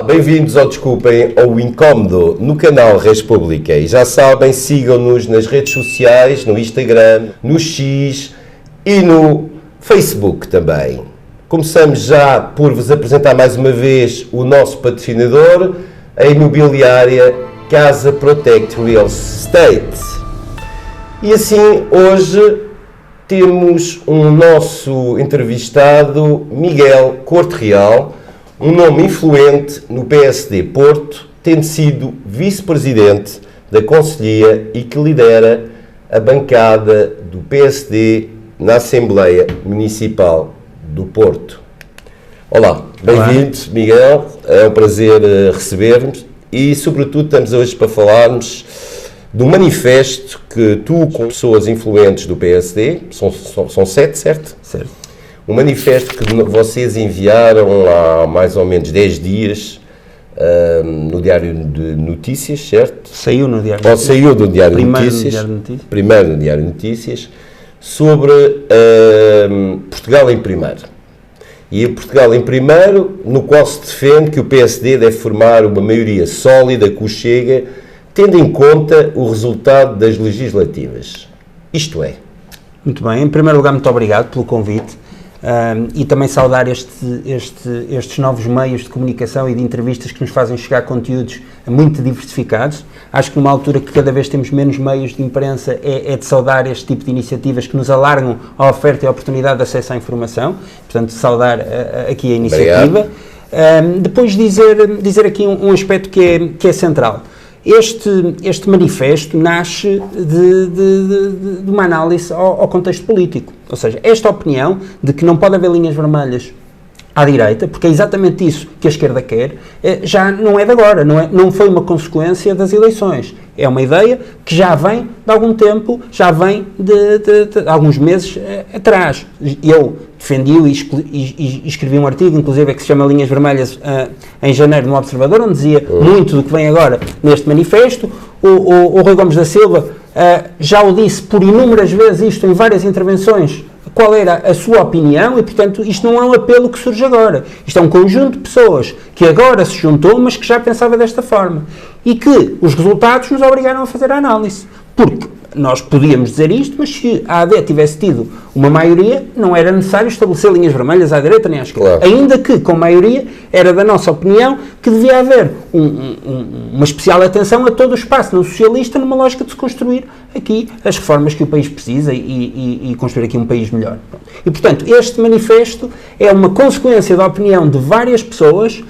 bem-vindos ao Desculpem ao Incómodo no canal República. E já sabem, sigam-nos nas redes sociais, no Instagram, no X e no Facebook também. Começamos já por vos apresentar mais uma vez o nosso patrocinador, a imobiliária Casa Protect Real Estate. E assim, hoje temos um nosso entrevistado, Miguel Corte Real, um nome influente no PSD Porto, tendo sido vice-presidente da Conselhia e que lidera a bancada do PSD na Assembleia Municipal do Porto. Olá, bem-vindo, Miguel, é um prazer receber-nos e, sobretudo, estamos hoje para falarmos do manifesto que tu, com pessoas influentes do PSD, são 7, certo? Certo. Um manifesto que vocês enviaram há mais ou menos 10 dias no Diário de Notícias, certo? Saiu no Diário de Notícias. Saiu do Diário de Primeiro Notícias. No Diário de Notícias. Primeiro no Diário de Notícias, sobre Portugal em Primeiro. E Portugal em Primeiro, no qual se defende que o PSD deve formar uma maioria sólida com o Chega, tendo em conta o resultado das legislativas. Isto é. Muito bem. Em primeiro lugar, muito obrigado pelo convite. E também saudar estes novos meios de comunicação e de entrevistas que nos fazem chegar conteúdos muito diversificados. Acho que numa altura que cada vez temos menos meios de imprensa é de saudar este tipo de iniciativas que nos alargam a oferta e a oportunidade de acesso à informação. Portanto, saudar aqui a iniciativa. Depois dizer aqui um aspecto que é central. Este manifesto nasce de uma análise ao contexto político. Ou seja, esta opinião de que não pode haver linhas vermelhas à direita, porque é exatamente isso que a esquerda quer, já não é de agora, não foi uma consequência das eleições. É uma ideia que já vem de algum tempo, já vem de alguns meses atrás. Eu defendi-o e escrevi um artigo, inclusive, que se chama Linhas Vermelhas, em janeiro, no Observador, onde dizia muito do que vem agora neste manifesto. O Rui Gomes da Silva já o disse por inúmeras vezes isto em várias intervenções, qual era a sua opinião, e, portanto, isto não é um apelo que surge agora. Isto é um conjunto de pessoas que agora se juntou, mas que já pensava desta forma. E que os resultados nos obrigaram a fazer a análise. Porque nós podíamos dizer isto, mas se a AD tivesse tido uma maioria, não era necessário estabelecer linhas vermelhas à direita nem à esquerda. Claro. Ainda que, com maioria, era da nossa opinião que devia haver uma especial atenção a todo o espaço não socialista, numa lógica de se construir aqui as reformas que o país precisa e construir aqui um país melhor. E, portanto, este manifesto é uma consequência da opinião de várias pessoas,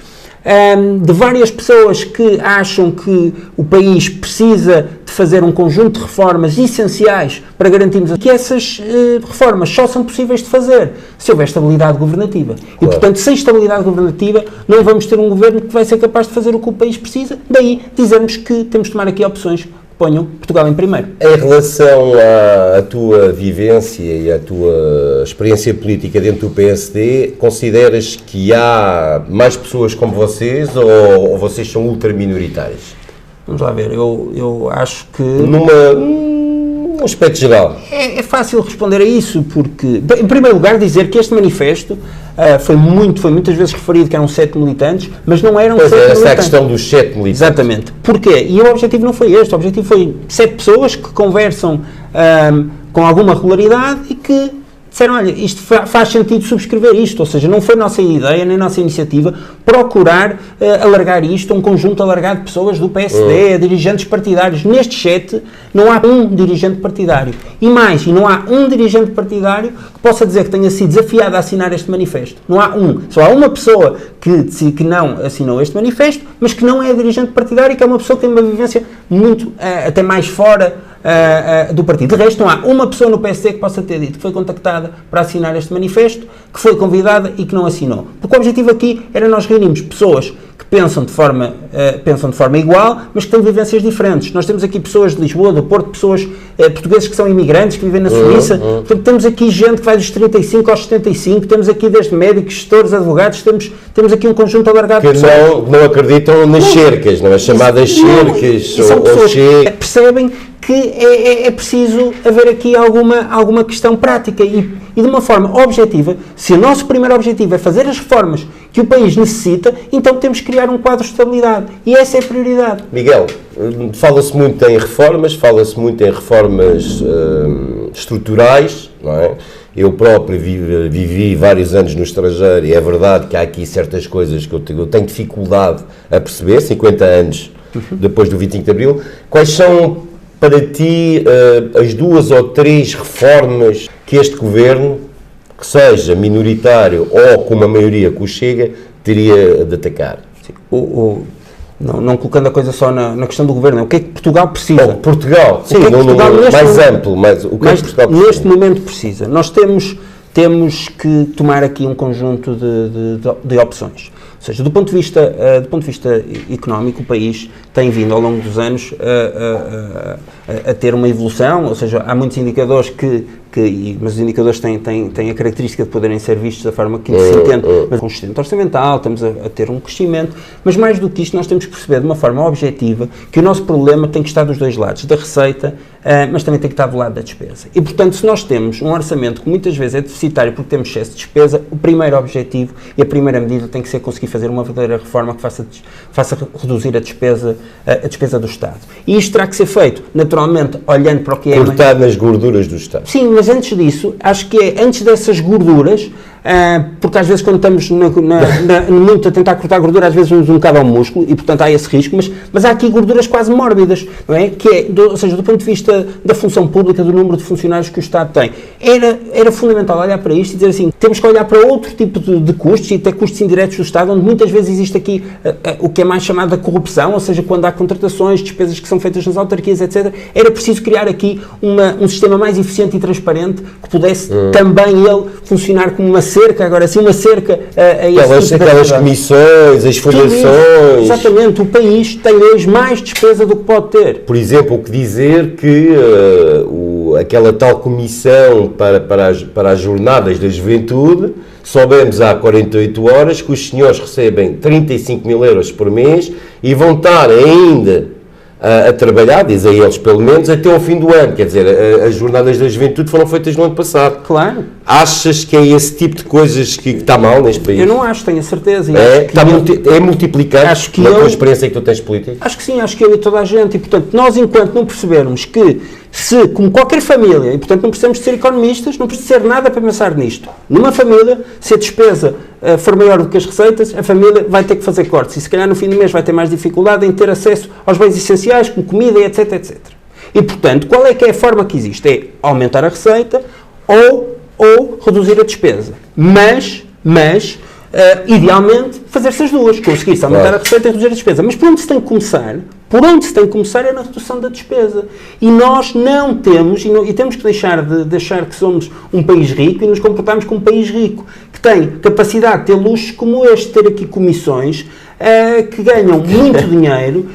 que acham que o país precisa de fazer um conjunto de reformas essenciais para garantirmos que essas reformas só são possíveis de fazer se houver estabilidade governativa. Claro. E, portanto, sem estabilidade governativa não vamos ter um governo que vai ser capaz de fazer o que o país precisa, daí dizermos que temos de tomar aqui opções que ponham Portugal em primeiro. Em relação à tua vivência e à tua experiência política dentro do PSD, consideras que há mais pessoas como vocês ou vocês são ultraminoritários? Vamos lá ver, eu acho que... Num aspecto geral. É fácil responder a isso, porque, em primeiro lugar, dizer que este manifesto foi muitas vezes referido que eram 7 militantes, mas não eram 7 militantes. Essa é a questão dos 7 militantes. Exatamente. Porquê? E o objetivo não foi este, o objetivo foi 7 pessoas que conversam com alguma regularidade e que disseram, olha, isto faz sentido subscrever isto, ou seja, não foi nossa ideia, nem nossa iniciativa, procurar alargar isto a um conjunto alargado de pessoas do PSD, dirigentes partidários. Neste chat não há um dirigente partidário. E não há um dirigente partidário que possa dizer que tenha sido desafiado a assinar este manifesto. Não há um. Só há uma pessoa que não assinou este manifesto, mas que não é dirigente partidário e que é uma pessoa que tem uma vivência muito, até mais fora do partido. De resto, não há uma pessoa no PSD que possa ter dito que foi contactada para assinar este manifesto, que foi convidada e que não assinou. Porque o objetivo aqui era nós reunirmos pessoas que pensam de forma igual, mas que têm vivências diferentes. Nós temos aqui pessoas de Lisboa, do Porto, pessoas portugueses que são imigrantes, que vivem na Suíça. Portanto, temos aqui gente que vai dos 35 aos 75, temos aqui desde médicos, gestores, advogados, temos aqui um conjunto alargado de pessoas. Que não acreditam nas cercas, não é? Chamadas cercas. São pessoas que percebem que é preciso haver aqui alguma questão prática e de uma forma objetiva. Se o nosso primeiro objetivo é fazer as reformas que o país necessita, então temos que criar um quadro de estabilidade. E essa é a prioridade. Miguel, fala-se muito em reformas, estruturais, não é? Eu próprio vivi vários anos no estrangeiro e é verdade que há aqui certas coisas que eu tenho dificuldade a perceber, 50 anos depois do 25 de Abril. Quais são, para ti, as 2 ou 3 reformas que este governo, que seja minoritário ou com uma maioria que o Chega, teria de atacar? Sim. Não colocando a coisa só na questão do governo, o que é que Portugal precisa? Portugal, sim, Portugal mais amplo, mas o que é que Portugal precisa? Neste momento precisa. Nós temos que tomar aqui um conjunto de opções. Ou seja, do ponto de vista económico, o país tem vindo ao longo dos anos a ter uma evolução, ou seja, há muitos indicadores mas os indicadores têm a característica de poderem ser vistos da forma que se entende, mas com sustento orçamental, estamos a ter um crescimento, mas mais do que isto nós temos que perceber de uma forma objetiva que o nosso problema tem que estar dos dois lados, da receita, mas também tem que estar do lado da despesa. E, portanto, se nós temos um orçamento que muitas vezes é deficitário porque temos excesso de despesa, o primeiro objetivo e a primeira medida tem que ser conseguir fazer uma verdadeira reforma que faça reduzir a despesa do Estado. E isto terá que ser feito, naturalmente, olhando para o que é... Cortar nas gorduras do Estado. Sim, mas antes disso, acho que antes dessas gorduras, porque às vezes quando estamos muito a tentar cortar gordura, às vezes vamos um bocado ao músculo e portanto há esse risco, mas há aqui gorduras quase mórbidas, não é? Ou seja, do ponto de vista da função pública, do número de funcionários que o Estado tem, era fundamental olhar para isto e dizer assim, temos que olhar para outro tipo de custos e até custos indiretos do Estado, onde muitas vezes existe aqui o que é mais chamado de corrupção, ou seja, quando há contratações, despesas que são feitas nas autarquias, etc., era preciso criar aqui um sistema mais eficiente e transparente que pudesse também ele funcionar como uma cerca, agora sim, uma cerca a esse tipo de aquelas comissões, as fundações... Exatamente, o país tem hoje mais despesa do que pode ter. Por exemplo, o que dizer que aquela tal comissão para as jornadas da juventude, soubemos há 48 horas que os senhores recebem 35 mil euros por mês e vão estar ainda a trabalhar, dizem eles pelo menos, até ao fim do ano. Quer dizer, as jornadas da juventude foram feitas no ano passado. Claro. Achas que é esse tipo de coisas que está mal neste país? Eu não acho, tenho a certeza. É multiplicado pela experiência que tu tens política? Acho que sim, acho que eu e toda a gente. E, portanto, nós, enquanto não percebermos que se, como qualquer família, e, portanto, não precisamos de ser economistas, não precisa ser nada para pensar nisto. Numa família, se a despesa for maior do que as receitas, a família vai ter que fazer cortes. E, se calhar, no fim do mês vai ter mais dificuldade em ter acesso aos bens essenciais, como comida, etc, etc. E, portanto, qual é que é a forma que existe? É aumentar a receita ou reduzir a despesa. Mas idealmente, fazer-se as duas. Conseguir-se aumentar a receita e reduzir a despesa. Mas por onde se tem que começar? É na redução da despesa. E nós não temos, e temos que deixar de achar que somos um país rico e nos comportarmos como um país rico, que tem capacidade de ter luxos como este, ter aqui comissões, que ganham muito dinheiro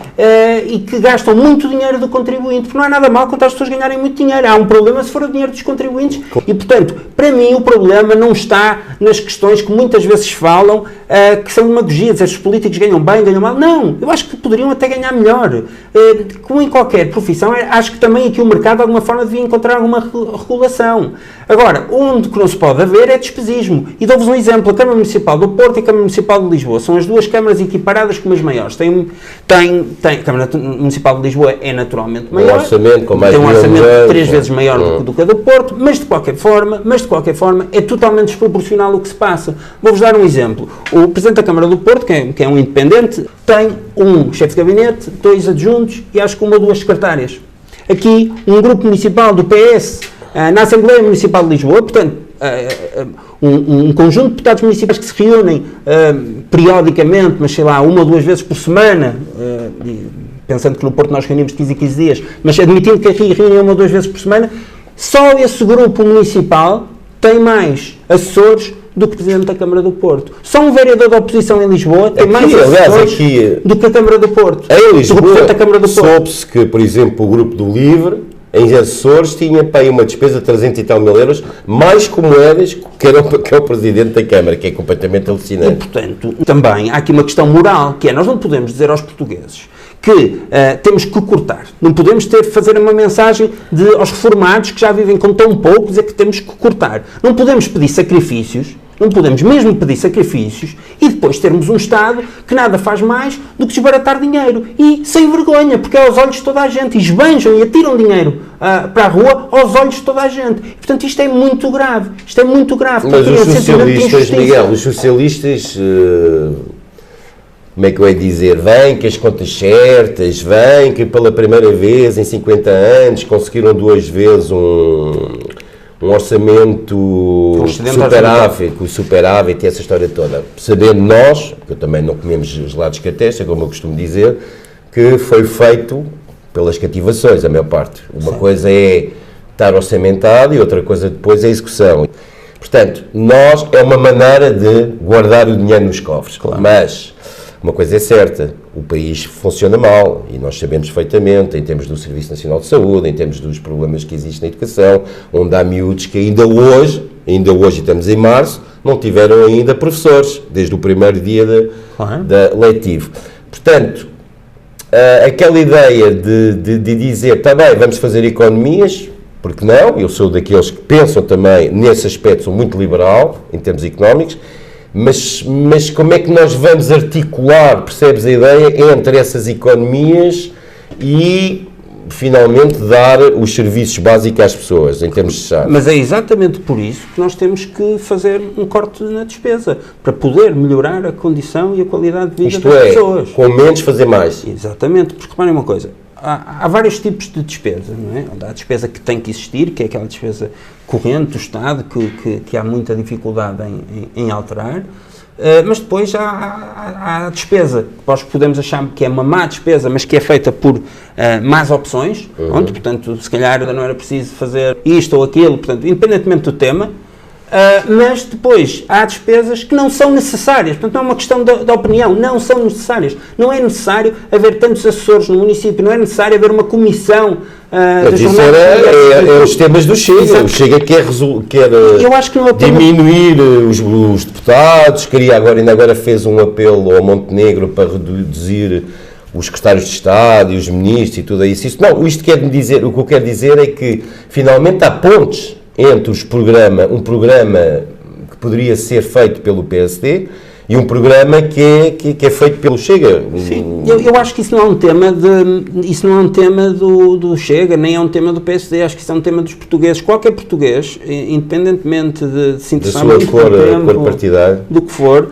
e que gastam muito dinheiro do contribuinte, porque não há nada mal quanto as pessoas ganharem muito dinheiro. Há um problema se for o dinheiro dos contribuintes e, portanto, para mim o problema não está nas questões que muitas vezes falam, que são demagogia, dizer se os políticos ganham bem, ganham mal. Não, eu acho que poderiam até ganhar melhor. Como em qualquer profissão, acho que também aqui o mercado de alguma forma devia encontrar alguma regulação. Agora, onde que não se pode haver é despesismo. E dou-vos um exemplo, a Câmara Municipal do Porto e a Câmara Municipal de Lisboa são as duas câmaras equiparadas como as maiores. A Câmara Municipal de Lisboa é naturalmente maior, tem um orçamento 3 vezes maior do que a do Porto, mas de qualquer forma é totalmente desproporcional o que se passa. Vou-vos dar um exemplo. O Presidente da Câmara do Porto, que é um independente, tem um chefe de gabinete, 2 adjuntos e acho que 1 ou 2 secretárias. Aqui, um grupo municipal do PS na Assembleia Municipal de Lisboa, portanto, um conjunto de deputados municipais que se reúnem periodicamente, mas sei lá, 1 ou 2 vezes por semana, pensando que no Porto nós reunimos de 15 em 15 dias, mas admitindo que aqui reúnem 1 ou 2 vezes por semana, só esse grupo municipal tem mais assessores do que o Presidente da Câmara do Porto. Só um vereador da oposição em Lisboa tem mais assessores do que a Câmara do Porto. Em Lisboa, soube-se que, por exemplo, o Grupo do Livre, em assessores, tinha para aí uma despesa de 300 e tal mil euros, mais com moedas que é o Presidente da Câmara, que é completamente alucinante. E, portanto, também há aqui uma questão moral, que é, nós não podemos dizer aos portugueses que temos que cortar. Não podemos fazer uma mensagem aos reformados que já vivem com tão pouco, dizer que temos que cortar. Não podemos pedir sacrifícios, não podemos mesmo pedir sacrifícios e depois termos um Estado que nada faz mais do que desbaratar dinheiro e sem vergonha, porque é aos olhos de toda a gente, e esbanjam e atiram dinheiro para a rua aos olhos de toda a gente. E, portanto, isto é muito grave. Isto é muito grave. Mas os socialistas, Miguel, os socialistas, como é que eu ia dizer, vêm com as contas certas, vêm que pela primeira vez em 50 anos conseguiram 2 vezes um orçamento superávit e essa história toda. Sabendo nós, que eu também não comemos gelados de catesta, como eu costumo dizer, que foi feito pelas cativações, a maior parte. Uma coisa é estar orçamentado e outra coisa depois é a execução. Portanto, é uma maneira de guardar o dinheiro nos cofres. Claro. Mas uma coisa é certa, o país funciona mal e nós sabemos perfeitamente, em termos do Serviço Nacional de Saúde, em termos dos problemas que existem na educação, onde há miúdos que ainda hoje, estamos em março, não tiveram ainda professores, desde o primeiro dia da letivo. Portanto, aquela ideia de dizer, está bem, vamos fazer economias, porque não, eu sou daqueles que pensam também, nesse aspecto, sou muito liberal, em termos económicos, mas como é que nós vamos articular, percebes a ideia, entre essas economias e finalmente dar os serviços básicos às pessoas, em termos de Estado? Mas é exatamente por isso que nós temos que fazer um corte na despesa, para poder melhorar a condição e a qualidade de vida das pessoas. Com menos fazer mais. Exatamente, porque reparem uma coisa, há vários tipos de despesa, não é? Há a despesa que tem que existir, que é aquela despesa corrente do Estado, que há muita dificuldade em alterar, mas depois há a despesa, que nós podemos achar que é uma má despesa, mas que é feita por más opções, onde, portanto, se calhar não era preciso fazer isto ou aquilo, portanto, independentemente do tema, mas depois há despesas que não são necessárias, portanto não é uma questão de opinião, não são necessárias, não é necessário haver tantos assessores no município, não é necessário haver uma comissão mas isso é os temas do Chega. Exato. O Chega quer eu acho que não é diminuir os deputados, ainda agora fez um apelo ao Montenegro para reduzir os secretários de Estado e os ministros e tudo isso. Isto quer dizer, o que eu quero dizer é que finalmente há pontes entre um programa que poderia ser feito pelo PSD e um programa que é feito pelo Chega. Sim, eu acho que isso não é um tema do Chega, nem é um tema do PSD, acho que isso é um tema dos portugueses. Qualquer português, independentemente de se interessar muito cor partidária, do que for,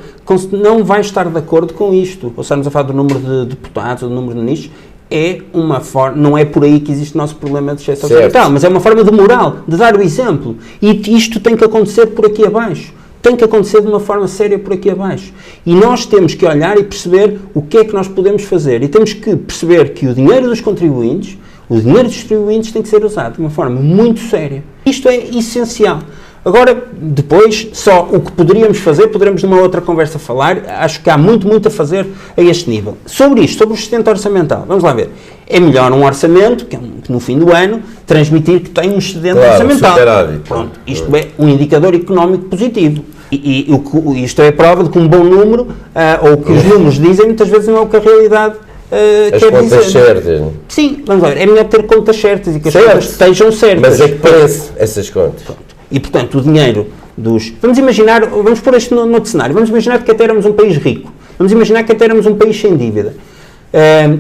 não vai estar de acordo com isto. Ou estamos a falar do número de deputados, do número de ministros, não é por aí que existe o nosso problema de excesso orçamental, mas é uma forma de moral, de dar o exemplo. E isto tem que acontecer por aqui abaixo. Tem que acontecer de uma forma séria por aqui abaixo. E nós temos que olhar e perceber o que é que nós podemos fazer. E temos que perceber que o dinheiro dos contribuintes, tem que ser usado de uma forma muito séria. Isto é essencial. Agora, depois, só o que poderíamos fazer, poderemos numa outra conversa falar, acho que há muito a fazer a este nível. Sobre isto, sobre o excedente orçamental, vamos lá ver. É melhor um orçamento, que no fim do ano, transmitir que tem um excedente orçamental. Pronto, isto é um indicador económico positivo. E isto é a prova de que um bom número, ou que os números dizem, muitas vezes não é o que a realidade as contas certas. Sim, vamos lá ver, é melhor ter contas certas e que as contas estejam certas. Mas é que parece essas contas. Pronto. E, portanto, o dinheiro dos... Vamos pôr isto no cenário, vamos imaginar que até éramos um país rico, vamos imaginar que até éramos um país sem dívida,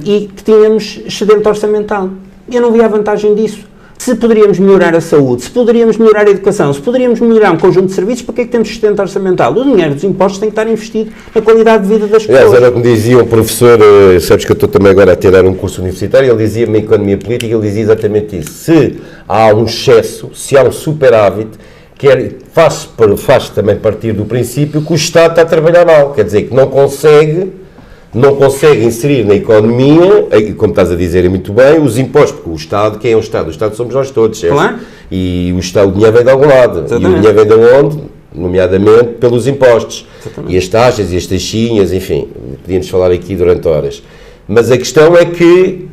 e que tínhamos excedente orçamental. Eu não via a vantagem disso. Se poderíamos melhorar a saúde, se poderíamos melhorar a educação, se poderíamos melhorar um conjunto de serviços, para que é que temos excedente orçamental? O dinheiro dos impostos tem que estar investido na qualidade de vida das pessoas. Aliás, era como dizia um professor, sabes que eu estou também agora a tirar um curso universitário, ele dizia-me em economia política, ele dizia exatamente isso. Se há um excesso, se há um superávit, faz também partir do princípio que o Estado está a trabalhar mal, quer dizer, que não consegue inserir na economia, como estás a dizer muito bem, os impostos, porque o Estado, quem é o Estado? O Estado somos nós todos, certo? Claro. E o dinheiro vem de algum lado. Exatamente. E o dinheiro vem de onde? Nomeadamente pelos impostos. Exatamente. E as taxas e as taxinhas, enfim, podíamos falar aqui durante horas. Mas a questão é que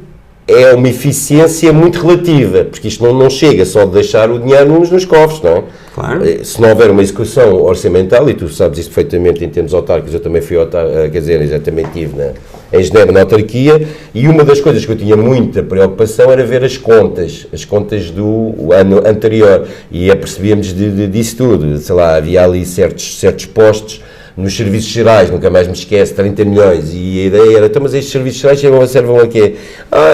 é uma eficiência muito relativa, porque isto não chega só de deixar o dinheiro nos cofres, não é? Claro. Se não houver uma execução orçamental, e tu sabes isso perfeitamente em termos autárquicos, eu também fui exatamente estive em Genebra, na autarquia, e uma das coisas que eu tinha muita preocupação era ver as contas do ano anterior, e apercebíamos disso tudo, sei lá, havia ali certos postos nos serviços gerais, nunca mais me esqueço, 30 milhões, e a ideia era, então, mas estes serviços gerais servem a quê?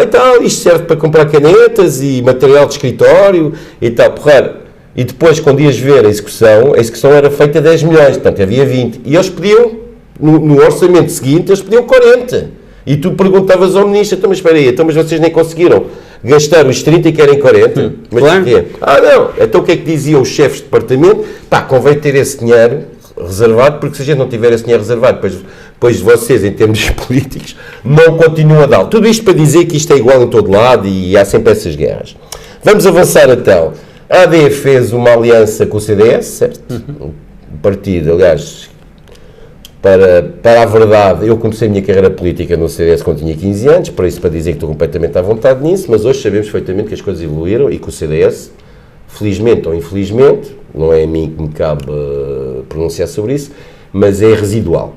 E tal, isto serve para comprar canetas e material de escritório e tal, porra. E depois, quando ias ver a execução era feita 10 milhões, portanto havia 20, e eles pediam, no orçamento seguinte, eles pediam 40, e tu perguntavas ao ministro, então, mas espera aí, mas vocês nem conseguiram gastar os 30 e querem 40? Mas claro. porquê? Não, então o que é que diziam os chefes de departamento? Convém ter esse dinheiro reservado, porque se a gente não tiver esse dinheiro reservado, depois vocês, em termos políticos, não continuam a dar. Tudo isto para dizer que isto é igual em todo lado e há sempre essas guerras. Vamos avançar então. A AD fez uma aliança com o CDS, certo? O partido, aliás, para a verdade, eu comecei a minha carreira política no CDS quando tinha 15 anos, para dizer que estou completamente à vontade nisso, mas hoje sabemos perfeitamente que as coisas evoluíram e que o CDS, felizmente ou infelizmente, não é a mim que me cabe pronunciar sobre isso, mas é residual.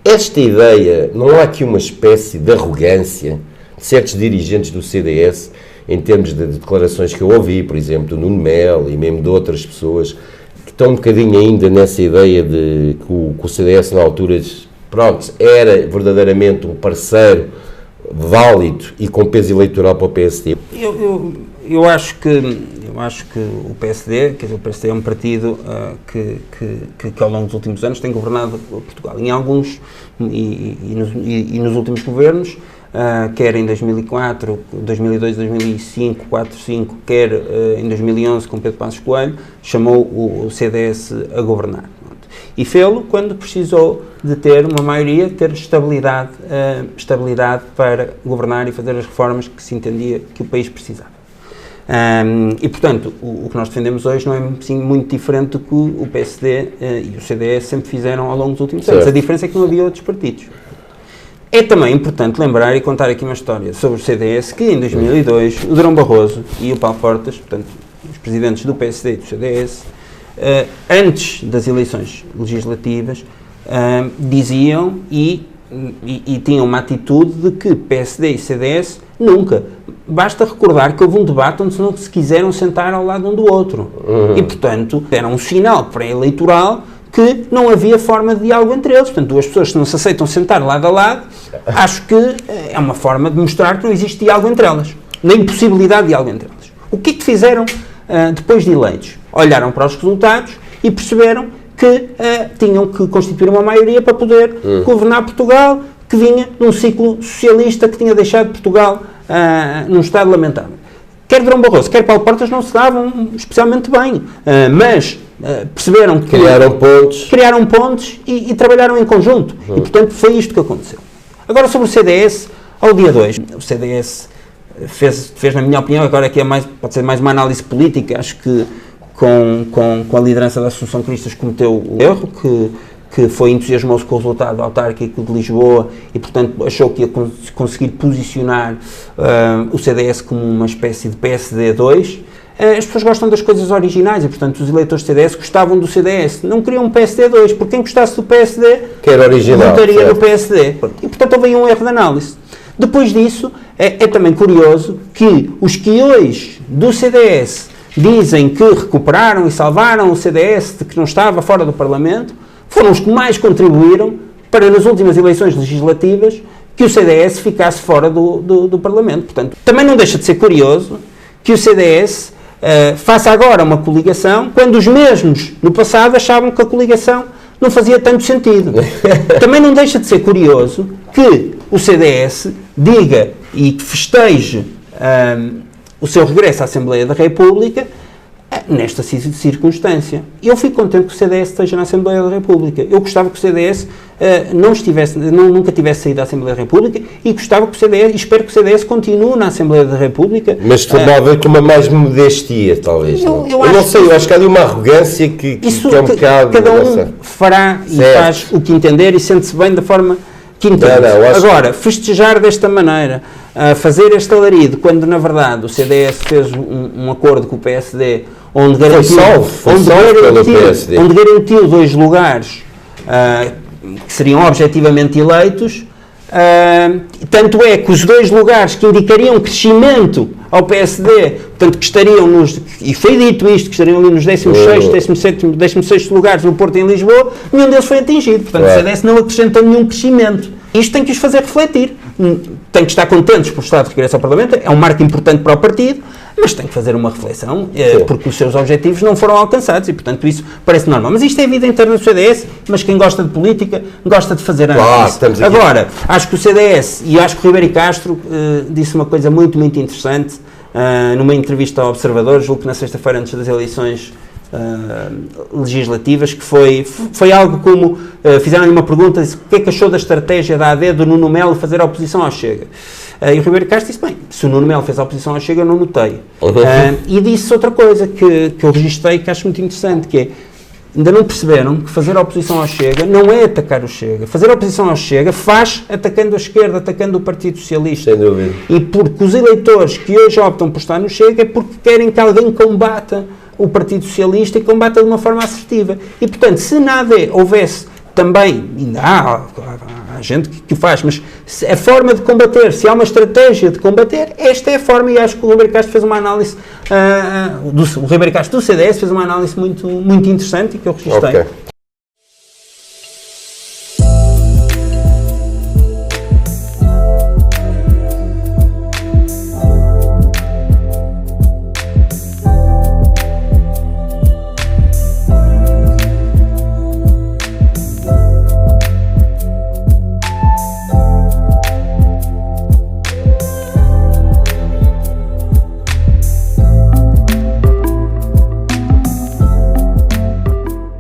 Esta ideia, não há aqui uma espécie de arrogância de certos dirigentes do CDS, em termos de declarações que eu ouvi, por exemplo, do Nuno Melo e mesmo de outras pessoas, que estão um bocadinho ainda nessa ideia de que o CDS na altura, pronto, era verdadeiramente um parceiro válido e com peso eleitoral para o PSD. Eu acho que o PSD, quer dizer, o PSD é um partido que ao longo dos últimos anos tem governado Portugal. Em alguns, e nos últimos governos, quer em 2004, 2002, 2005, 4, 5, quer em 2011 com Pedro Passos Coelho, chamou o CDS a governar. E fê-lo quando precisou de ter uma maioria, ter estabilidade para governar e fazer as reformas que se entendia que o país precisava. E, portanto, o que nós defendemos hoje não é assim, muito diferente do que o PSD e o CDS sempre fizeram ao longo dos últimos anos. A diferença é que não havia outros partidos. É também importante lembrar e contar aqui uma história sobre o CDS, que em 2002 o Durão Barroso e o Paulo Portas, portanto, os presidentes do PSD e do CDS, antes das eleições legislativas, diziam e tinham uma atitude de que PSD e CDS nunca. Basta recordar que houve um debate onde não se quiseram sentar ao lado um do outro. E, portanto, era um sinal pré-eleitoral que não havia forma de diálogo entre eles. Portanto, duas pessoas que não se aceitam sentar lado a lado, acho que é uma forma de mostrar que não existe diálogo entre elas. Nem impossibilidade de diálogo entre elas. O que é que fizeram depois de eleitos? Olharam para os resultados e perceberam que tinham que constituir uma maioria para poder governar Portugal, que vinha num ciclo socialista que tinha deixado Portugal num estado lamentável. Quer Durão Barroso, quer Paulo Portas não se davam especialmente bem, mas perceberam que criaram pontos e trabalharam em conjunto. E, portanto, foi isto que aconteceu. Agora, sobre o CDS, ao dia 2, o CDS fez, na minha opinião, agora aqui pode ser mais uma análise política, acho que com a liderança da Associação Cristas cometeu o erro, que foi entusiasmoso com o resultado autárquico de Lisboa e, portanto, achou que ia conseguir posicionar o CDS como uma espécie de PSD2. As pessoas gostam das coisas originais e, portanto, os eleitores do CDS gostavam do CDS. Não queriam um PSD2, porque quem gostasse do PSD votaria no PSD. E, portanto, houve aí um erro de análise. Depois disso, é também curioso que os que hoje do CDS dizem que recuperaram e salvaram o CDS de que não estava fora do Parlamento, foram os que mais contribuíram para, nas últimas eleições legislativas, que o CDS ficasse fora do Parlamento. Portanto, também não deixa de ser curioso que o CDS faça agora uma coligação, quando os mesmos, no passado, achavam que a coligação não fazia tanto sentido. Também não deixa de ser curioso que o CDS diga e festeje o seu regresso à Assembleia da República nesta circunstância. Eu fico contente que o CDS esteja na Assembleia da República. Eu gostava que o CDS nunca tivesse saído da Assembleia da República e gostava que o CDS, e espero que o CDS continue na Assembleia da República. Mas tornava com uma mais modestia, talvez. Eu acho que há ali uma arrogância que é um bocado... Cada um fará e faz o que entender e sente-se bem da forma que entende. Agora, festejar desta maneira, fazer este alarido, quando na verdade o CDS fez um acordo com o PSD onde garantiu 2 lugares que seriam objetivamente eleitos. Tanto é que os 2 lugares que indicariam crescimento ao PSD, portanto que estariam e foi dito isto, que estariam ali nos 16º, 17º, 16º lugares no Porto e em Lisboa, nenhum deles foi atingido, portanto o CDS não acrescenta nenhum crescimento. Isto tem que os fazer refletir, tem que estar contentes por estar de regresso ao Parlamento, é um marco importante para o partido, mas tem que fazer uma reflexão, porque os seus objetivos não foram alcançados e, portanto, isso parece normal. Mas isto é a vida interna do CDS, mas quem gosta de política gosta de fazer análise. Agora, acho que o CDS, e acho que o Ribeiro Castro disse uma coisa muito, muito interessante numa entrevista ao Observador, julgo que na sexta-feira antes das eleições legislativas, que foi algo como, fizeram-lhe uma pergunta, disse, o que é que achou da estratégia da AD do Nuno Melo fazer a oposição ao Chega? E o Ribeiro Castro disse, bem, se o Nuno Melo fez a oposição ao Chega, eu não notei. E disse outra coisa que eu registrei, que acho muito interessante, que é, ainda não perceberam que fazer a oposição ao Chega não é atacar o Chega. Fazer a oposição ao Chega faz atacando a esquerda, atacando o Partido Socialista. Sem dúvida. E porque os eleitores que hoje optam por estar no Chega é porque querem que alguém combata o Partido Socialista e combata de uma forma assertiva. E, portanto, se na AD houvesse também, ainda há gente que o faz, mas a forma de combater, se há uma estratégia de combater, esta é a forma, e acho que o Ribeiro Castro fez uma análise, o Ribeiro Castro do CDS fez uma análise muito, muito interessante e que eu registrei. Okay.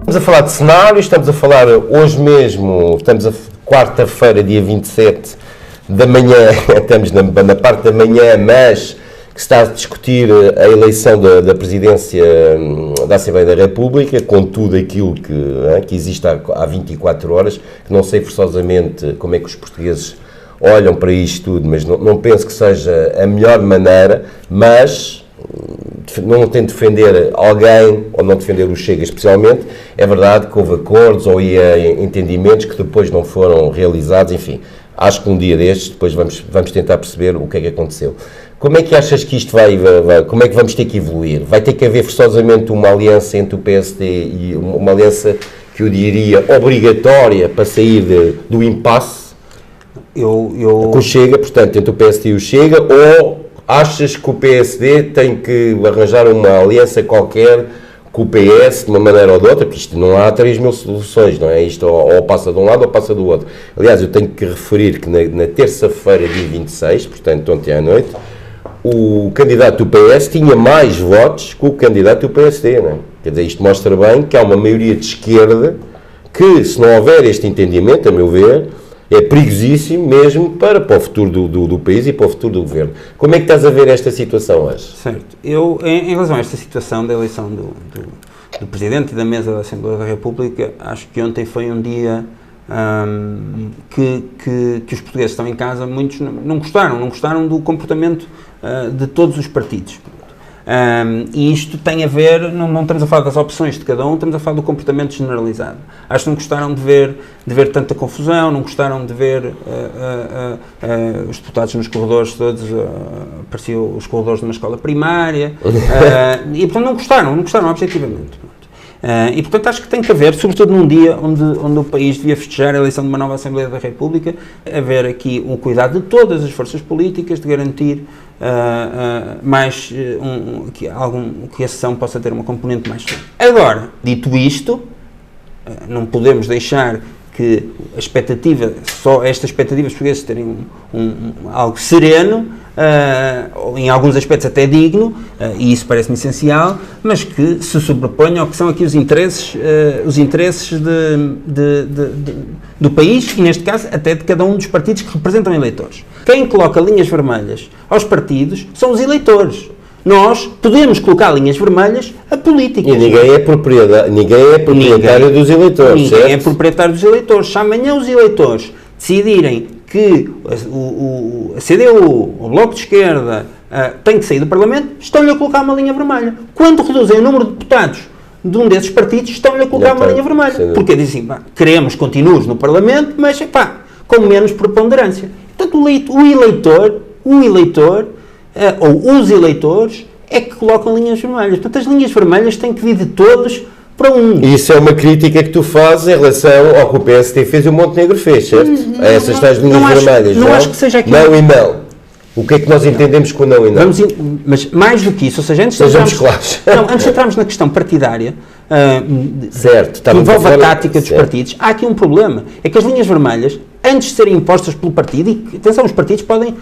Estamos a falar de cenários, estamos a falar hoje mesmo, estamos a quarta-feira, dia 27 da manhã, estamos na parte da manhã, mas que se está a discutir a eleição da presidência da Assembleia da República, com tudo aquilo que existe há 24 horas, que não sei forçosamente como é que os portugueses olham para isto tudo, mas não penso que seja a melhor maneira, mas não tento defender alguém ou não defender o Chega especialmente, é verdade que houve acordos ou entendimentos que depois não foram realizados, enfim, acho que um dia destes depois vamos tentar perceber o que é que aconteceu. Como é que achas que isto como é que vamos ter que evoluir? Vai ter que haver forçosamente uma aliança entre o PSD e uma aliança que eu diria obrigatória para sair do impasse com o Chega, portanto, entre o PSD e o Chega, ou achas que o PSD tem que arranjar uma aliança qualquer com o PS de uma maneira ou de outra, porque isto não há 3.000 soluções, não é? Isto ou passa de um lado ou passa do outro. Aliás, eu tenho que referir que na terça-feira, dia 26, portanto ontem à noite, o candidato do PS tinha mais votos que o candidato do PSD, não é? Quer dizer, isto mostra bem que há uma maioria de esquerda que, se não houver este entendimento, a meu ver, é perigosíssimo mesmo para o futuro do país e para o futuro do governo. Como é que estás a ver esta situação hoje? Certo. Eu, em relação a esta situação da eleição do Presidente e da mesa da Assembleia da República, acho que ontem foi um dia que os portugueses que estão em casa, muitos não gostaram do comportamento de todos os partidos. E isto tem a ver, não estamos a falar das opções de cada um, estamos a falar do comportamento generalizado. Acho que não gostaram de ver tanta confusão, não gostaram de ver os deputados nos corredores todos, pareciam os corredores de uma escola primária, e portanto não gostaram objetivamente. E portanto acho que tem que haver, sobretudo num dia onde o país devia festejar a eleição de uma nova Assembleia da República, haver aqui um cuidado de todas as forças políticas de garantir que a sessão possa ter uma componente mais forte. Agora, dito isto, não podemos deixar que esta expectativa, os portugueses terem algo sereno, em alguns aspectos até digno, e isso parece-me essencial, mas que se sobreponha ao que são aqui os interesses do país e, neste caso, até de cada um dos partidos que representam eleitores. Quem coloca linhas vermelhas aos partidos são os eleitores. Nós podemos colocar linhas vermelhas a políticas. E ninguém é proprietário dos eleitores, ninguém certo? é proprietário dos eleitores. Se amanhã os eleitores decidirem que a CDU, o Bloco de Esquerda, tem que sair do Parlamento, estão-lhe a colocar uma linha vermelha. Quando reduzem o número de deputados de um desses partidos estão-lhe a colocar uma linha vermelha. Porque dizem, queremos continuos no Parlamento, mas com menos preponderância. Portanto, o eleitor, ou os eleitores, é que colocam linhas vermelhas. Portanto, as linhas vermelhas têm que vir de todos para um. Isso é uma crítica que tu fazes em relação ao que o PSD fez e o Montenegro fez, certo? A essas tais linhas vermelhas. Não acho que seja aqui. Não e não. O que é que nós entendemos com não e não? Mas mais do que isso, ou seja, antes de entrarmos na questão partidária, certo, que envolve a tática dos partidos, há aqui um problema. É que as linhas vermelhas, antes de serem impostas pelo partido, e atenção, os partidos podem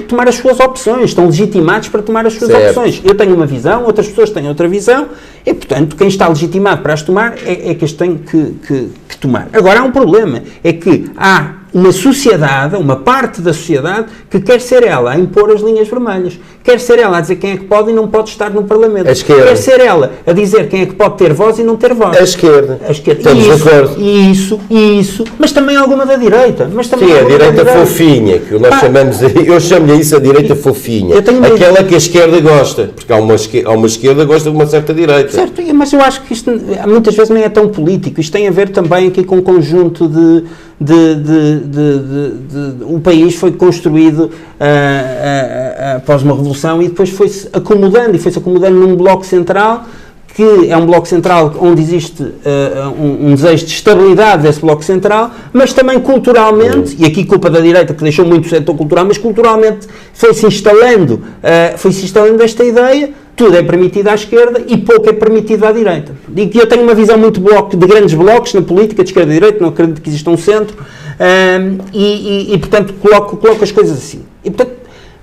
tomar as suas opções, estão legitimados para tomar as suas opções. Eu tenho uma visão, outras pessoas têm outra visão, e, portanto, quem está legitimado para as tomar é que as tem que tomar. Agora, há um problema, é que há uma sociedade, uma parte da sociedade, que quer ser ela a impor as linhas vermelhas, quer ser ela a dizer quem é que pode e não pode estar no Parlamento, quer ser ela a dizer quem é que pode ter voz e não ter voz. A esquerda. Estamos de acordo. Isso, mas também alguma da direita. Sim, a direita fofinha, que nós chamamos, eu chamo-lhe isso a direita fofinha, aquela que a esquerda gosta, porque há uma esquerda que gosta de uma certa direita. Certo, mas eu acho que isto muitas vezes nem é tão político, isto tem a ver também aqui com um conjunto o país foi construído após uma revolução e depois foi-se acomodando num bloco central, que é um bloco central onde existe um desejo de estabilidade desse bloco central, mas também culturalmente, e aqui culpa da direita que deixou muito o setor cultural, mas culturalmente foi-se instalando esta ideia, tudo é permitido à esquerda e pouco é permitido à direita. Digo que eu tenho uma visão muito de grandes blocos na política, de esquerda e direita, não acredito que exista um centro, portanto coloco as coisas assim.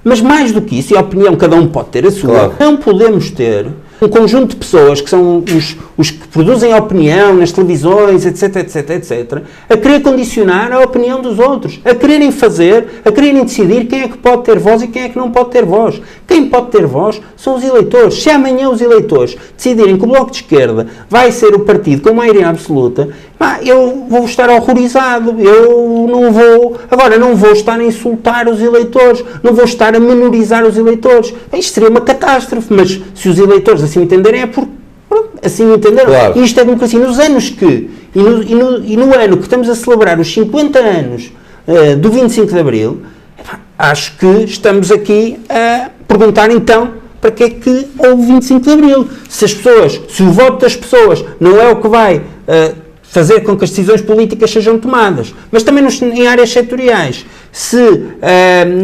Mas mais do que isso, e a opinião cada um pode ter a sua, não podemos ter um conjunto de pessoas que são os que produzem a opinião nas televisões, etc, a querer condicionar a opinião dos outros, a quererem decidir quem é que pode ter voz e quem é que não pode ter voz. Quem pode ter voz são os eleitores. Se amanhã os eleitores decidirem que o Bloco de Esquerda vai ser o partido com maioria absoluta, eu vou estar horrorizado, não vou estar a insultar os eleitores, não vou estar a menorizar os eleitores. Isto seria uma catástrofe, mas se os eleitores assim entenderem, é porque assim entenderam. Claro. E isto é democracia. Nos anos no ano que estamos a celebrar os 50 anos do 25 de Abril, acho que estamos aqui a perguntar então para que é que houve 25 de Abril. Se o voto das pessoas não é o que vai fazer com que as decisões políticas sejam tomadas, mas também em áreas setoriais, se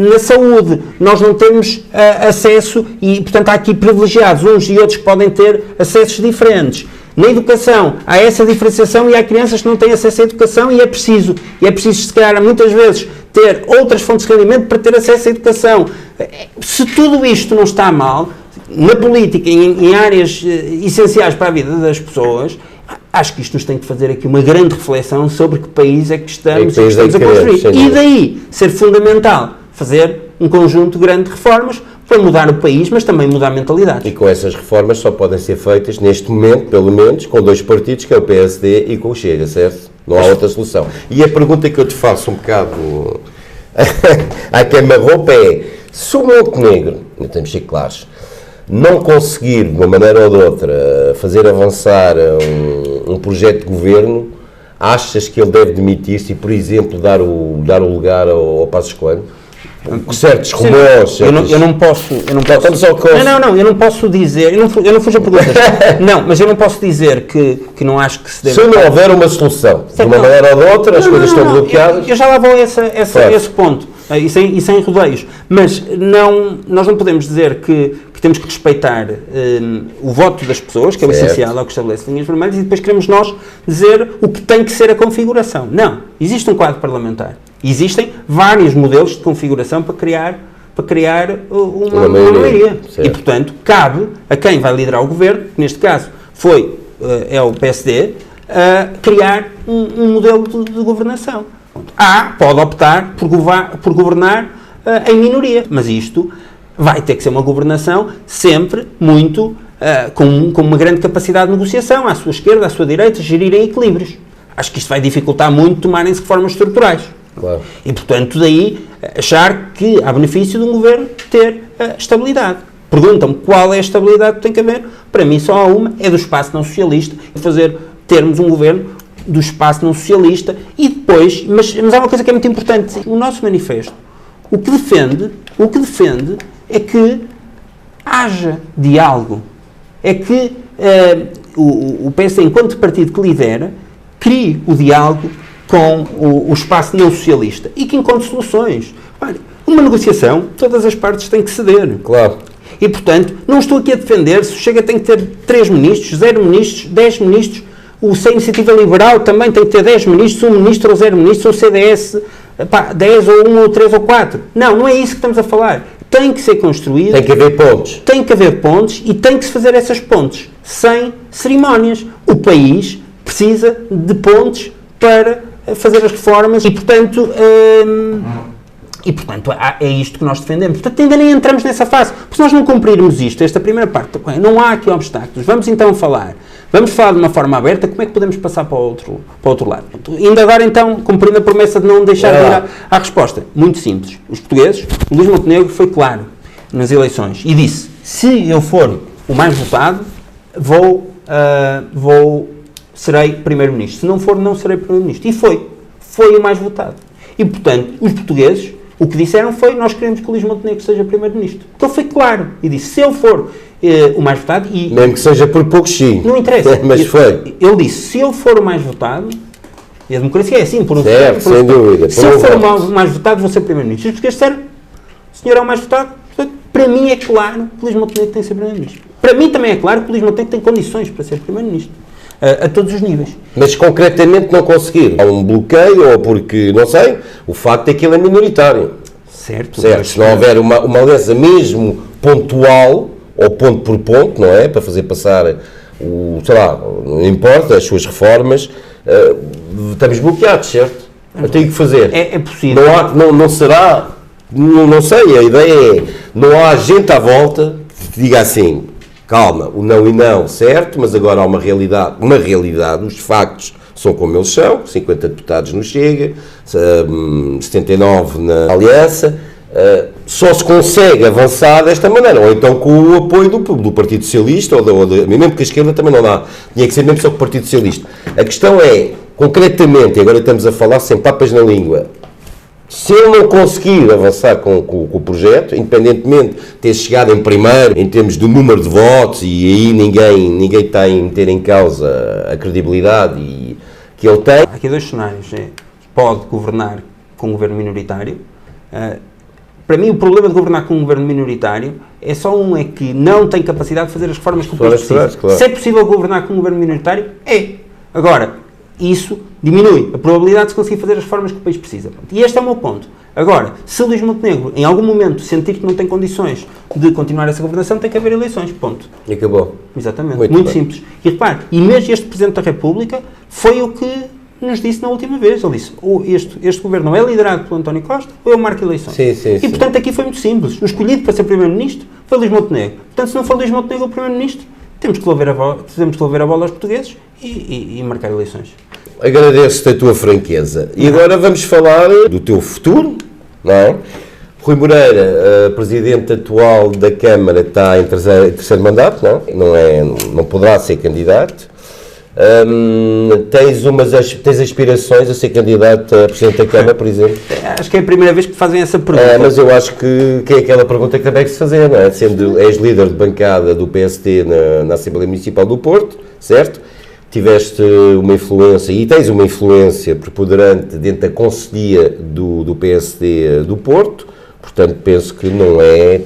na saúde nós não temos acesso e, portanto, há aqui privilegiados uns e outros que podem ter acessos diferentes. Na educação, há essa diferenciação e há crianças que não têm acesso à educação e é preciso, se calhar, muitas vezes, ter outras fontes de rendimento para ter acesso à educação. Se tudo isto não está mal, na política, em áreas essenciais para a vida das pessoas, acho que isto nos tem que fazer aqui uma grande reflexão sobre que país é que estamos a construir. E daí ser fundamental fazer um conjunto grande de reformas para mudar o país, mas também mudar a mentalidade. E com essas reformas só podem ser feitas, neste momento, pelo menos, com dois partidos, que é o PSD e com o Chega, certo? Não há outra solução. E a pergunta que eu te faço um bocado à queima-roupa é: se o Montenegro, temos de ser claros, não conseguir, de uma maneira ou de outra, fazer avançar um projeto de governo, achas que ele deve demitir-se e, por exemplo, dar o lugar ao Passos Coelho? Certos rumores. Eu não posso. Eu não posso dizer. Eu não fujo a perguntas. Mas eu não posso dizer que não acho que se deve. Se não houver uma solução, de uma maneira ou de outra, as coisas estão bloqueadas. Eu já lá vou a esse ponto. E sem rodeios. Mas nós não podemos dizer que temos que respeitar o voto das pessoas, que é o essencial, é o que estabelece linhas vermelhas, e depois queremos nós dizer o que tem que ser a configuração. Não. Existe um quadro parlamentar. Existem vários modelos de configuração para criar uma maioria. E, portanto, cabe a quem vai liderar o governo, que neste caso é o PSD, criar um modelo de governação. Pode optar por governar em minoria, mas isto vai ter que ser uma governação sempre muito com uma grande capacidade de negociação, à sua esquerda, à sua direita, gerirem equilíbrios. Acho que isto vai dificultar muito tomarem-se reformas estruturais. Claro. E, portanto, daí achar que há benefício de um governo ter estabilidade. perguntam-me qual é a estabilidade que tem que haver, para mim só há uma, é do espaço não socialista, termos um governo do espaço não socialista e depois, mas há uma coisa que é muito importante, o nosso manifesto, o que defende é que haja diálogo, é que o PSD, enquanto partido que lidera, crie o diálogo com o espaço não socialista e que encontre soluções. Olha, uma negociação, todas as partes têm que ceder. Claro. E, portanto, não estou aqui a defender, se o Chega tem que ter 3 ministros, 0 ministros, 10 ministros, o Sem Iniciativa Liberal também tem que ter 10 ministros, 1 ministro ou 0 ministros, ou o CDS, 10 ou 1 ou 3 ou 4. Não é isso que estamos a falar. Tem que ser construído. Tem que haver pontes. Tem que haver pontes e tem que se fazer essas pontes sem cerimónias. O país precisa de pontes para fazer as reformas e, portanto, é isto que nós defendemos. Portanto, ainda nem entramos nessa fase. Porque se nós não cumprirmos isto, esta primeira parte, não há aqui obstáculos. Vamos então falar de uma forma aberta, como é que podemos passar para o outro lado. Ainda agora, então, cumprindo a promessa de não deixar de ir à resposta. Muito simples. Os portugueses, o Luís Montenegro foi claro nas eleições e disse, se eu for o mais votado, serei Primeiro-Ministro. Se não for, não serei Primeiro-Ministro. E foi o mais votado. E, portanto, os portugueses, o que disseram foi, nós queremos que o Luís Montenegro seja Primeiro-Ministro. Então foi claro. E disse, se eu for o mais votado... Mesmo que seja por pouco sim. Não interessa. Mas foi. Ele disse, se eu for o mais votado, e a democracia é assim, por um certo, sem dúvida. Se eu for o mais votado, vou ser Primeiro-Ministro. E os portugueses disseram, o senhor é o mais votado, portanto, para mim é claro que o Luís Montenegro tem que ser Primeiro-Ministro. Para mim também é claro que o Luís Montenegro tem condições para ser Primeiro-Ministro. A todos os níveis. Mas concretamente não conseguir. Há um bloqueio ou porque, não sei, o facto é que ele é minoritário. Certo. Se não houver uma aliança mesmo pontual, ou ponto por ponto, não é? Para fazer passar não importa, as suas reformas, estamos bloqueados, certo? Eu tenho que fazer. É possível. Não será, não sei, a ideia é, não há gente à volta que diga assim, calma, o não e não, certo, mas agora há uma realidade, os factos são como eles são, 50 deputados no Chega, 79 na Aliança, só se consegue avançar desta maneira, ou então com o apoio do Partido Socialista, mesmo que a esquerda também não dá, tinha que ser mesmo só com o Partido Socialista. A questão é, concretamente, e agora estamos a falar sem papas na língua, se ele não conseguir avançar com o projeto, independentemente de ter chegado em primeiro, em termos do número de votos, e aí ninguém está a meter em causa a credibilidade que ele tem. Há aqui 2 cenários. Pode governar com um governo minoritário. Para mim, o problema de governar com um governo minoritário é só é que não tem capacidade de fazer as reformas que o país precisa. Claro. Se é possível governar com um governo minoritário, é. Agora, isso diminui a probabilidade de se conseguir fazer as reformas que o país precisa. E este é o meu ponto. Agora, se Luís Montenegro, em algum momento, sentir que não tem condições de continuar essa governação, tem que haver eleições. Ponto. E acabou. Exatamente. Muito simples. E repare, e mesmo este Presidente da República foi o que nos disse na última vez. Ele disse, este governo não é liderado pelo António Costa, ou eu marco eleições. Sim. Portanto, aqui foi muito simples. O escolhido para ser Primeiro-Ministro foi Luís Montenegro. Portanto, se não for Luís Montenegro o Primeiro-Ministro, temos que devolver a bola aos portugueses e marcar eleições. Agradeço-te a tua franqueza. E agora vamos falar do teu futuro, não é? Rui Moreira, presidente atual da Câmara, está em terceiro mandato, não poderá ser candidato. Tens aspirações a ser candidato a presidente da Câmara, por exemplo? Acho que é a primeira vez que fazem essa pergunta. Mas eu acho que é aquela pergunta que também é que se fazer, não é? Sendo és líder de bancada do PSD na Assembleia Municipal do Porto, certo? Tiveste uma influência, e tens uma influência preponderante dentro da conselhia do PSD do Porto, portanto penso que não é...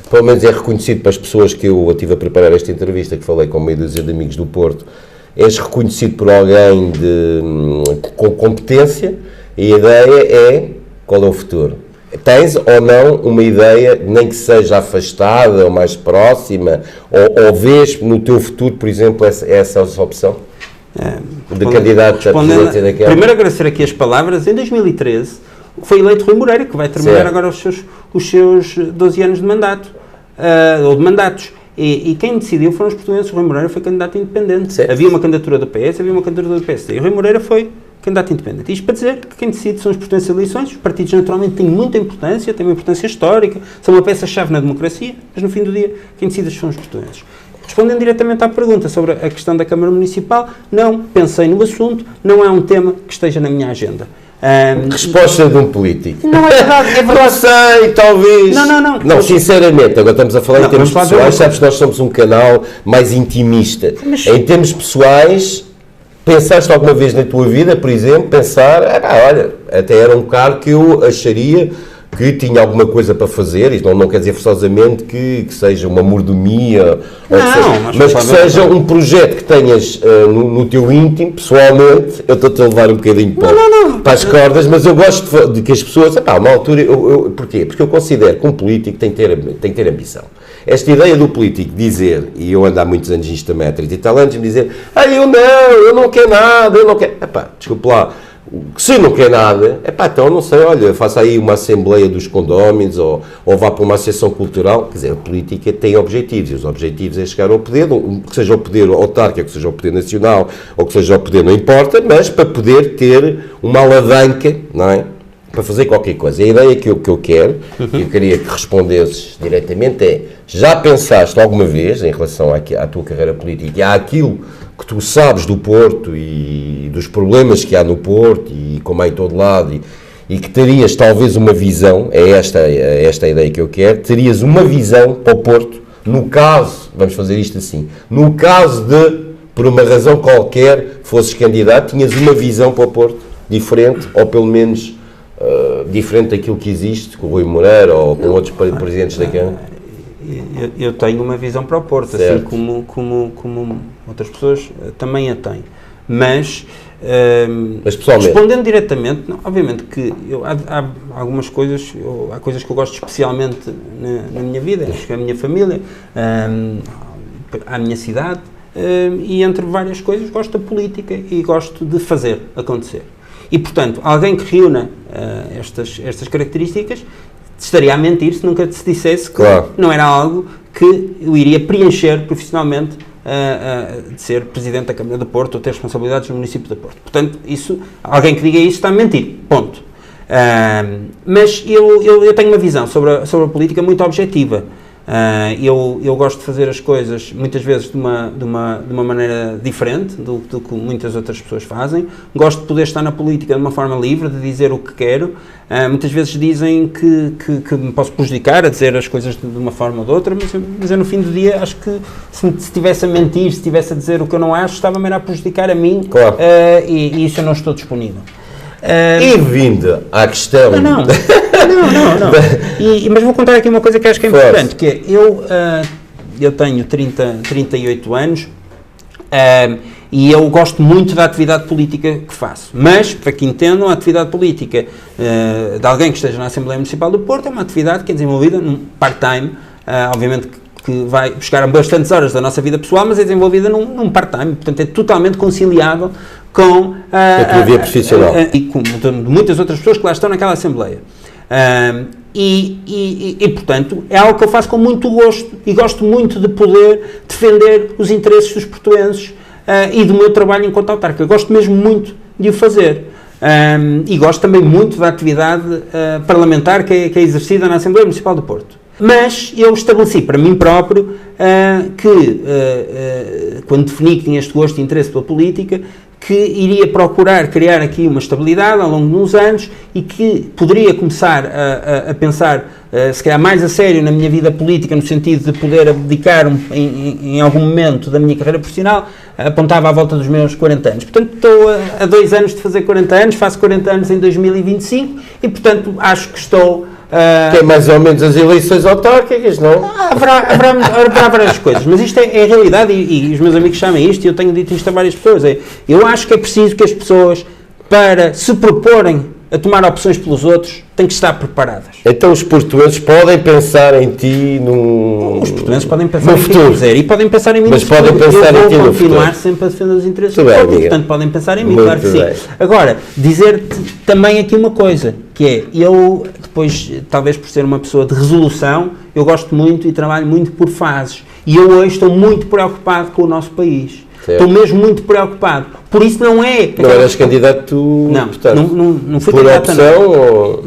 Pelo menos é reconhecido para as pessoas que eu estive a preparar esta entrevista, que falei com meia dúzia de amigos do Porto, és reconhecido por alguém com competência, e a ideia é, qual é o futuro? Tens ou não uma ideia, nem que seja afastada ou mais próxima, ou vês no teu futuro, por exemplo, essa opção de candidato à presidência da Câmara? Primeiro agradecer aqui as palavras. Em 2013 foi eleito Rui Moreira, que vai terminar agora os seus 12 anos de mandato, ou de mandatos. E quem decidiu foram os portugueses. Rui Moreira foi candidato independente. Certo. Havia uma candidatura do PS, havia uma candidatura do PSD. E Rui Moreira foi candidato independente. Isto para dizer que quem decide são as portantes eleições, os partidos naturalmente têm muita importância, têm uma importância histórica, são uma peça-chave na democracia, mas no fim do dia quem decide são os portugueses. Respondendo diretamente à pergunta sobre a questão da Câmara Municipal, não pensei no assunto, não é um tema que esteja na minha agenda. Resposta de um político. Não, é verdade, é verdade. Não sei, talvez. Não, sinceramente, agora estamos a falar em termos vamos pessoais, sabes que nós somos um canal mais intimista. Mas- Em termos pessoais, pensaste alguma vez na tua vida, por exemplo, olha, até era um cargo que eu acharia que tinha alguma coisa para fazer, isto não quer dizer forçosamente que seja uma mordomia, mas que seja um projeto que tenhas no teu íntimo, pessoalmente. Eu estou-te a levar um bocadinho para as cordas, mas eu gosto de que as pessoas, uma altura, porquê? Porque eu considero que um político tem que ter ambição. Esta ideia do político dizer, e eu ando há muitos anos nisto também, há 30 e tal anos, me dizer, eu não quero nada, eu não quero, desculpe lá, se não quer nada, então não sei, olha, faça aí uma assembleia dos condóminos ou vá para uma associação cultural. Quer dizer, a política tem objetivos, e os objetivos é chegar ao poder, que seja o poder autárquico, que seja o poder nacional, ou que seja o poder, não importa, mas para poder ter uma alavanca, não é? Para fazer qualquer coisa. A ideia que eu quero, que eu queria que respondesses diretamente é, já pensaste alguma vez, em relação à tua carreira política, e àquilo que tu sabes do Porto e dos problemas que há no Porto e como há em todo lado, e que terias talvez uma visão, é esta a ideia que eu quero, terias uma visão para o Porto, no caso, vamos fazer isto assim, no caso de, por uma razão qualquer, fosses candidato, tinhas uma visão para o Porto diferente, ou pelo menos diferente daquilo que existe com o Rui Moreira ou com outros presidentes da Câmara? Eu tenho uma visão para o Porto, certo. assim como outras pessoas também a têm. Mas pessoalmente, respondendo diretamente, obviamente que há algumas coisas, há coisas que eu gosto especialmente na minha vida, acho que a minha família, a minha cidade, e entre várias coisas gosto da política e gosto de fazer acontecer. E, portanto, alguém que reúna estas características estaria a mentir se nunca se dissesse que não era algo que eu iria preencher profissionalmente de ser Presidente da Câmara de Porto ou ter responsabilidades no município de Porto. Portanto, alguém que diga isso está a mentir. Ponto. Mas eu tenho uma visão sobre a política muito objetiva. Eu gosto de fazer as coisas muitas vezes de uma maneira diferente do que muitas outras pessoas fazem. Gosto de poder estar na política de uma forma livre, de dizer o que quero. Muitas vezes dizem que me posso prejudicar a dizer as coisas de uma forma ou de outra, mas eu no fim do dia acho que se estivesse a mentir, se estivesse a dizer o que eu não acho, estava-me a prejudicar a mim, e isso eu não estou disponível. E vindo à questão... Não. Mas vou contar aqui uma coisa que acho que é importante, que é, eu tenho 38 anos e eu gosto muito da atividade política que faço, mas, para que entendam, a atividade política de alguém que esteja na Assembleia Municipal do Porto é uma atividade que é desenvolvida num part-time, obviamente que vai buscar bastantes horas da nossa vida pessoal, mas é desenvolvida num part-time, portanto é totalmente conciliável com a tua vida profissional e com de muitas outras pessoas que lá estão naquela Assembleia. Portanto, é algo que eu faço com muito gosto e gosto muito de poder defender os interesses dos portuenses e do meu trabalho enquanto autarca. Gosto mesmo muito de o fazer. E gosto também muito da atividade parlamentar que é exercida na Assembleia Municipal do Porto. Mas eu estabeleci para mim próprio que, quando defini que tinha este gosto e interesse pela política, que iria procurar criar aqui uma estabilidade ao longo de uns anos e que poderia começar a pensar, se calhar mais a sério na minha vida política, no sentido de poder abdicar em algum momento da minha carreira profissional, apontava à volta dos meus 40 anos. Portanto, estou a 2 anos de fazer 40 anos, faço 40 anos em 2025 e, portanto, acho que estou... que é mais ou menos as eleições autárquicas, não? Haverá várias coisas, mas isto é a realidade e os meus amigos sabem isto e eu tenho dito isto a várias pessoas. Eu acho que é preciso que as pessoas, para se proporem a tomar opções pelos outros, têm que estar preparadas. Então os portugueses podem pensar em ti Os portugueses podem pensar no em futuro. Quiser e podem pensar em mim mas no futuro. Podem pensar em ti eu vou no futuro. continuar sempre a defender os interesses do povo, portanto podem pensar em mim, muito claro que bem. sim. Agora, dizer-te também aqui uma coisa, que é, eu depois, talvez por ser uma pessoa de resolução, eu gosto muito e trabalho muito por fases. E eu hoje estou muito preocupado com o nosso país. Certo. Estou mesmo muito preocupado. Por isso não é... Não eras candidato, Não, portanto, não fui por candidato opção ou...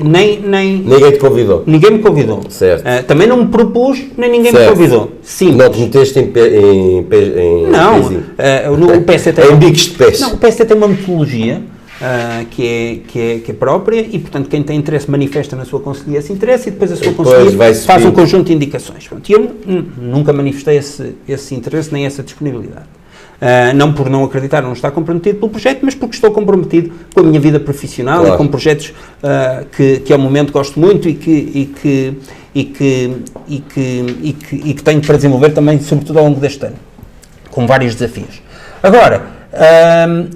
Nem... Ninguém te convidou? Ninguém me convidou. Certo. Também não me propus, nem ninguém me convidou. Sim. Não te meteste Não, o PSD tem... Em bicos de pés. Não, o PSD tem uma metodologia que é própria e, portanto, quem tem interesse manifesta na sua conselhia esse interesse e depois a sua conselhia faz um conjunto de indicações. Pronto, e eu nunca manifestei esse interesse nem essa disponibilidade. Não por não acreditar, não estar comprometido pelo projeto, mas porque estou comprometido com a minha vida profissional, claro, e com projetos que ao momento gosto muito e que tenho para desenvolver também, sobretudo ao longo deste ano, com vários desafios. Agora,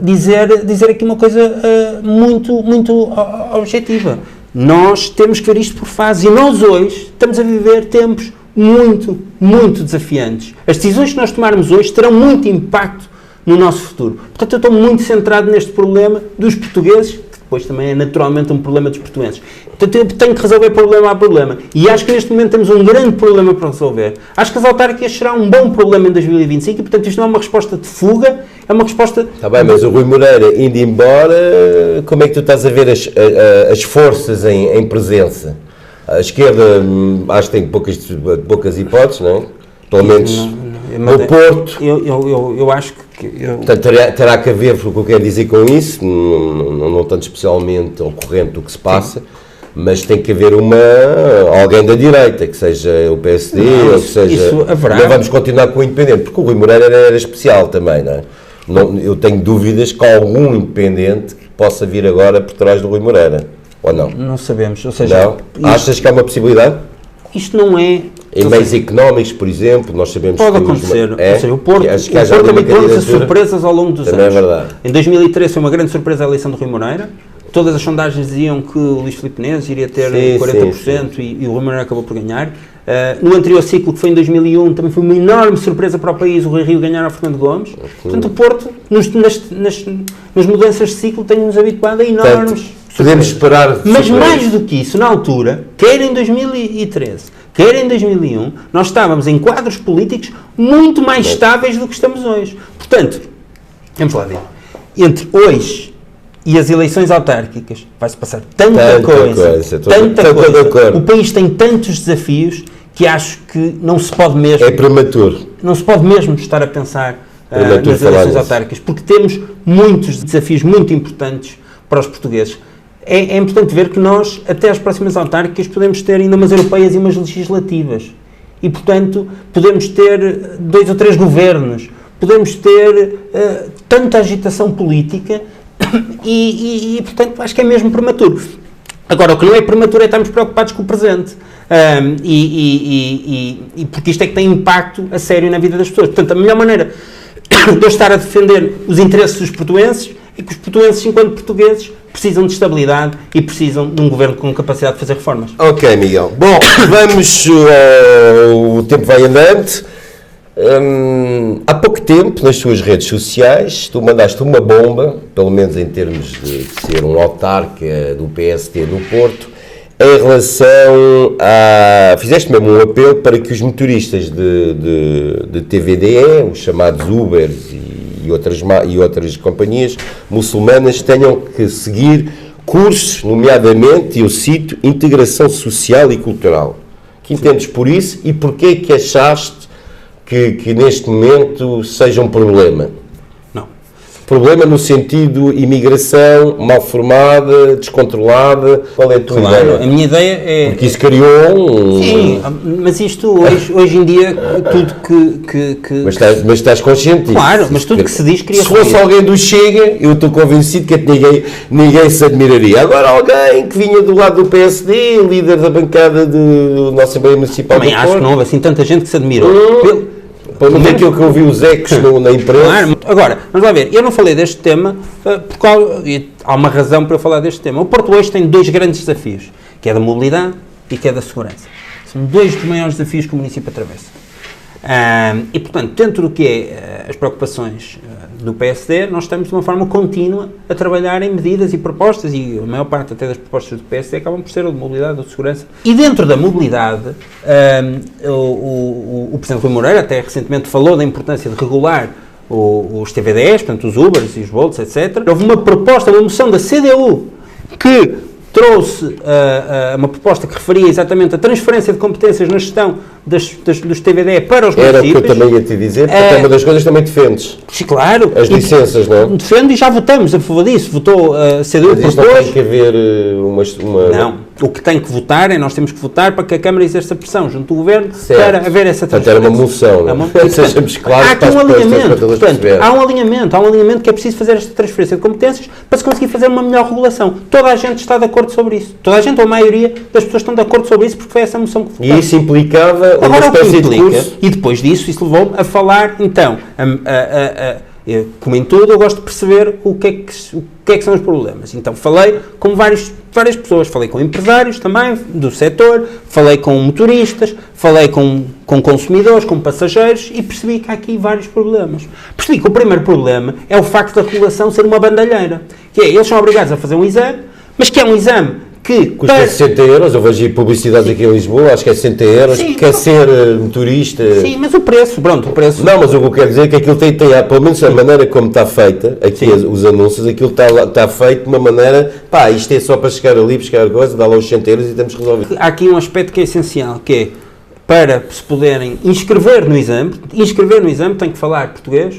dizer aqui uma coisa muito objetiva. Nós temos que ver isto por fases e nós hoje estamos a viver tempos muito desafiantes. As decisões que nós tomarmos hoje terão muito impacto no nosso futuro. Portanto, eu estou muito centrado neste problema dos portugueses, que depois também é naturalmente um problema dos portugueses. Portanto, eu tenho que resolver problema a problema. E acho que neste momento temos um grande problema para resolver. Acho que as autárquicas serão um bom problema em 2025 e, portanto, isto não é uma resposta de fuga, é uma resposta... Está bem, mas o Rui Moreira, indo embora, como é que tu estás a ver as forças em presença? A esquerda, acho que tem poucas hipóteses, não é? Pelo menos no Porto. Eu acho que... Portanto, terá que haver, o que eu quero dizer com isso, não tanto especialmente ao corrente do que se passa, sim, mas tem que haver alguém da direita, que seja o PSD, ou que seja... Isso haverá. Não vamos continuar com o independente, porque o Rui Moreira era especial também, não é? Eu tenho dúvidas que algum independente possa vir agora por trás do Rui Moreira. Ou não? Não sabemos, ou seja... Não? Achas que há uma possibilidade? Isto não é... Em meios económicos, por exemplo, nós sabemos que... Pode acontecer. Ou seja, o Porto também habituou-nos a surpresas ao longo dos anos. É verdade. Em 2013 foi uma grande surpresa a eleição do Rui Moreira. Todas as sondagens diziam que o Luís Filipe Neves iria ter 40% e o Rui Moreira acabou por ganhar. No anterior ciclo, que foi em 2001, também foi uma enorme surpresa para o país o Rui Rio ganhar ao Fernando Gomes. Portanto, o Porto, nas mudanças de ciclo, tem-nos habituado a enormes... Podemos esperar... Mas mais do que isso, na altura, quer em 2013, quer em 2001, nós estávamos em quadros políticos muito mais estáveis do que estamos hoje. Portanto, vamos lá ver. Entre hoje e as eleições autárquicas vai-se passar tanta coisa. O país tem tantos desafios que acho que não se pode mesmo... É prematuro. Não se pode mesmo estar a pensar nas eleições autárquicas, porque temos muitos desafios muito importantes para os portugueses. É importante ver que nós, até às próximas autárquicas, podemos ter ainda umas europeias e umas legislativas. E, portanto, podemos ter 2 ou 3 governos, podemos ter tanta agitação política e, portanto, acho que é mesmo prematuro. Agora, o que não é prematuro é estarmos preocupados com o presente. Porque isto é que tem impacto a sério na vida das pessoas. Portanto, a melhor maneira de eu estar a defender os interesses dos portuenses é que os portuenses, enquanto portugueses, precisam de estabilidade e precisam de um governo com capacidade de fazer reformas. Ok, Miguel. Bom, vamos... o tempo vai andando. Há pouco tempo, nas suas redes sociais, tu mandaste uma bomba, pelo menos em termos de ser um autarca do PSD no Porto, em relação a... Fizeste mesmo um apelo para que os motoristas de TVDE, os chamados Ubers e outras companhias muçulmanas, tenham que seguir cursos, nomeadamente, eu cito, integração social e cultural. Que entendes por isso e porquê é que achaste que neste momento seja um problema? Não. Problema no sentido imigração mal formada, descontrolada. Qual é a tua ideia? A minha ideia é... Porque isso criou Sim, mas isto hoje em dia, tudo que... Mas estás consciente disso? Claro, mas tudo que se diz cria... Se fosse alguém do Chega, eu estou convencido que ninguém se admiraria. Agora alguém que vinha do lado do PSD, líder da bancada do nosso Assembleia Municipal do Porto... Também acho que não houve assim tanta gente que se admirou. Pelo menos aquilo que eu vi os ecos na imprensa. Claro. Agora, vamos lá ver, eu não falei deste tema, porque há uma razão para eu falar deste tema. O Porto hoje tem 2 grandes desafios, que é da mobilidade e que é da segurança. São 2 dos maiores desafios que o município atravessa. E, portanto, dentro do que é as preocupações do PSD, nós estamos de uma forma contínua a trabalhar em medidas e propostas, e a maior parte até das propostas do PSD acabam por ser ou de mobilidade ou de segurança. E dentro da mobilidade, o Presidente Rui Moreira até recentemente falou da importância de regular os TVDs, portanto os Ubers e os Bolts, etc. Houve uma proposta, uma moção da CDU que trouxe uma proposta que referia exatamente a transferência de competências na gestão dos TVD para os municípios. Era o que eu também ia te dizer, porque é uma das coisas que também defendes. Sim, claro. As licenças, não é? Defendo e já votamos a favor disso. Votou a CDU Mas propôs. não tem que haver uma... Não. O que tem que votar nós temos que votar para que a Câmara exerça pressão junto do Governo Certo. para haver essa Portanto, transferência. era uma moção, não é? Sejamos claros, há aqui um alinhamento. Portanto, há um alinhamento que é preciso fazer esta transferência de competências para se conseguir fazer uma melhor regulação. Toda a gente está de acordo sobre isso. Toda a gente, ou a maioria das pessoas estão de acordo sobre isso porque foi essa moção que votaram. E isso implicava uma espécie de curso... E depois disso, isso levou-me a falar, então, como em tudo, eu gosto de perceber o que é que são os problemas. Então, falei com várias pessoas, falei com empresários também do setor, falei com motoristas, falei com consumidores, com passageiros e percebi que há aqui vários problemas. Percebi que o primeiro problema é o facto da regulação ser uma bandalheira, que é, eles são obrigados a fazer um exame, mas que é um exame que custa 60 euros, eu vejo publicidades aqui em Lisboa, acho que é 60 euros, Sim, quer ser motorista... Sim, mas o preço. Não, mas o que eu quero dizer é que aquilo tem pelo menos a maneira como está feita, aqui os anúncios, aquilo está feito de uma maneira, isto é só para chegar ali, buscar coisa, dar lá os 60 euros e temos resolvido. Há aqui um aspecto que é essencial, que é, para se poderem inscrever no exame tem que falar português,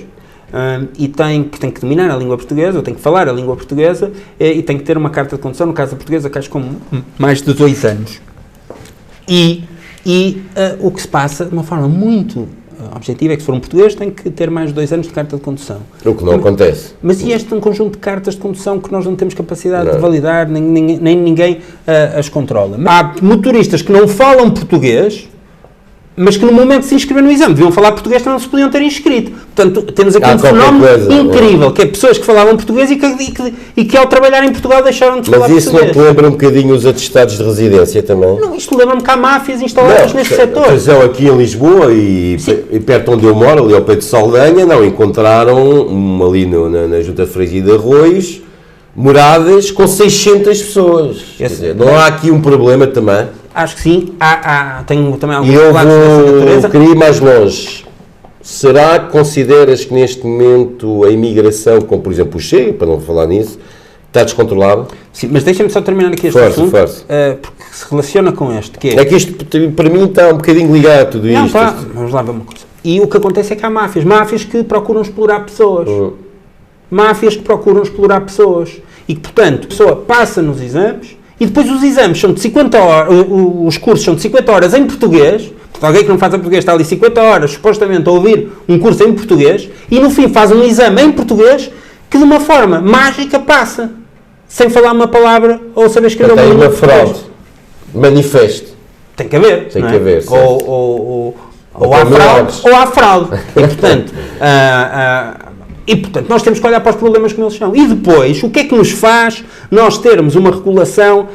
e tem que dominar a língua portuguesa, ou tem que falar a língua portuguesa, e tem que ter uma carta de condução, no caso da portuguesa, que acho com mais de 2 anos. E o que se passa, de uma forma muito objetiva, é que se for um português tem que ter mais de 2 anos de carta de condução. O que não acontece. Mas e este é um conjunto de cartas de condução que nós não temos capacidade de validar, nem ninguém as controla. Há motoristas que não falam português, mas que no momento de se inscrever no exame deviam falar português, então não se podiam ter inscrito. Portanto, temos aqui um fenómeno incrível, que é pessoas que falavam português e que ao trabalhar em Portugal deixaram de falar português. Mas isso não te lembra um bocadinho os atestados de residência também? Não, isto lembra-me que há máfias instaladas neste setor. Atenção, aqui em Lisboa e perto onde eu moro, ali ao pé de Saldanha, encontraram ali na Junta de Freguesia de Arroios, moradas com 600 pessoas. Quer dizer, não há aqui um problema também? Acho que sim. Tenho também alguns relatos dessa natureza. Eu queria ir mais longe. Será que consideras que neste momento a imigração, como por exemplo o Chega, para não falar nisso, está descontrolado? Sim, mas deixa-me só terminar aqui este assunto, porque se relaciona com este, que é que isto para mim está um bocadinho ligado a tudo isto. Não, está. Vamos lá ver uma coisa. E o que acontece é que há máfias que procuram explorar pessoas. Máfias que procuram explorar pessoas. E que, portanto, a pessoa passa nos exames, e depois os exames são de 50 horas, os cursos são de 50 horas em português, porque alguém que não faz a português está ali 50 horas, supostamente, a ouvir um curso em português, e no fim faz um exame em português que de uma forma mágica passa, sem falar uma palavra ou saber escrever uma língua. Tem uma fraude. Manifeste. Tem que haver. Tem que haver. Ou há fraude. E, portanto, nós temos que olhar para os problemas como eles são. E depois, o que é que nos faz nós termos uma regulação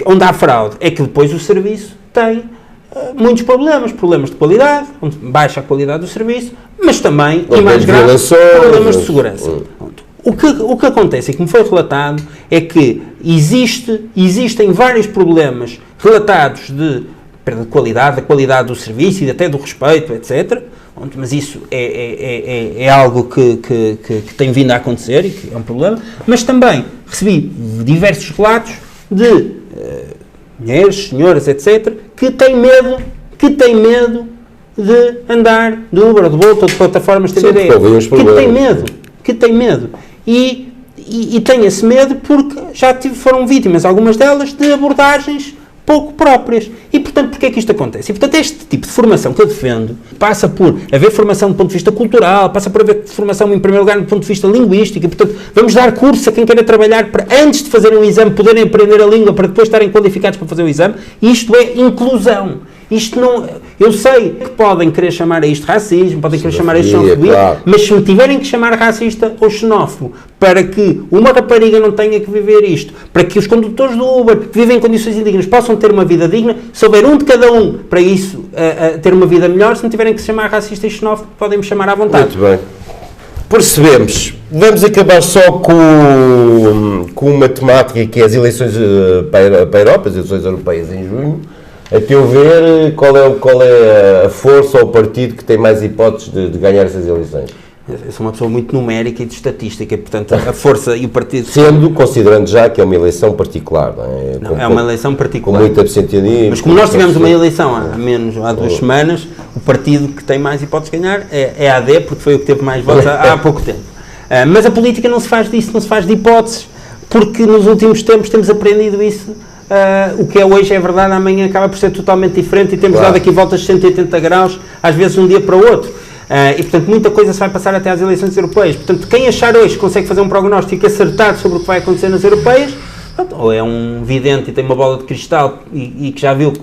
onde há fraude? É que depois o serviço tem muitos problemas de qualidade, onde baixa a qualidade do serviço, mas também, e mais grave, problemas de segurança. O que acontece e que me foi relatado é que existem vários problemas relatados de perda de qualidade, da qualidade do serviço e até do respeito, etc., mas isso é algo que tem vindo a acontecer e que é um problema, mas também recebi diversos relatos de mulheres, senhoras, etc., que têm medo de andar de Uber, de Bolt ou de plataformas TVD, que têm medo. E têm esse medo porque já foram vítimas, algumas delas, de abordagens pouco próprias. E, portanto, porquê é que isto acontece? E, portanto, este tipo de formação que eu defendo passa por haver formação do ponto de vista cultural, passa por haver formação, em primeiro lugar, do ponto de vista linguístico, e, portanto, vamos dar curso a quem queira trabalhar para, antes de fazer um exame, poderem aprender a língua para depois estarem qualificados para fazer o exame. Isto é inclusão. Isto não... Eu sei que podem querer chamar a isto racismo, podem querer chamar a isto xenofobia, claro. Mas se me tiverem que chamar racista ou xenófobo para que uma rapariga não tenha que viver isto, para que os condutores do Uber que vivem em condições indignas possam ter uma vida digna, se houver um de cada um para isso ter uma vida melhor, se me tiverem que chamar racista e xenófobo, podem me chamar à vontade. Muito bem. Percebemos. Vamos acabar só com uma temática que é as eleições para a Europa, as eleições europeias em junho. A teu ver, qual é a força ou o partido que tem mais hipóteses de ganhar essas eleições? Eu sou uma pessoa muito numérica e de estatística, e, portanto, a força e o partido... Considerando já que é uma eleição particular, não é? Não, é uma eleição particular. Com muito abstencionismo. Mas como nós tivemos uma eleição há 2 semanas, o partido que tem mais hipóteses de ganhar é a AD, porque foi o que teve mais votos há pouco tempo. Mas a política não se faz disso, não se faz de hipóteses, porque nos últimos tempos temos aprendido isso. O que é hoje é verdade, amanhã acaba por ser totalmente diferente e temos dado aqui voltas de 180 graus, às vezes um dia para o outro. E, portanto, muita coisa se vai passar até às eleições europeias. Portanto, quem achar hoje que consegue fazer um prognóstico acertado sobre o que vai acontecer nas europeias, ou é um vidente e tem uma bola de cristal e que já viu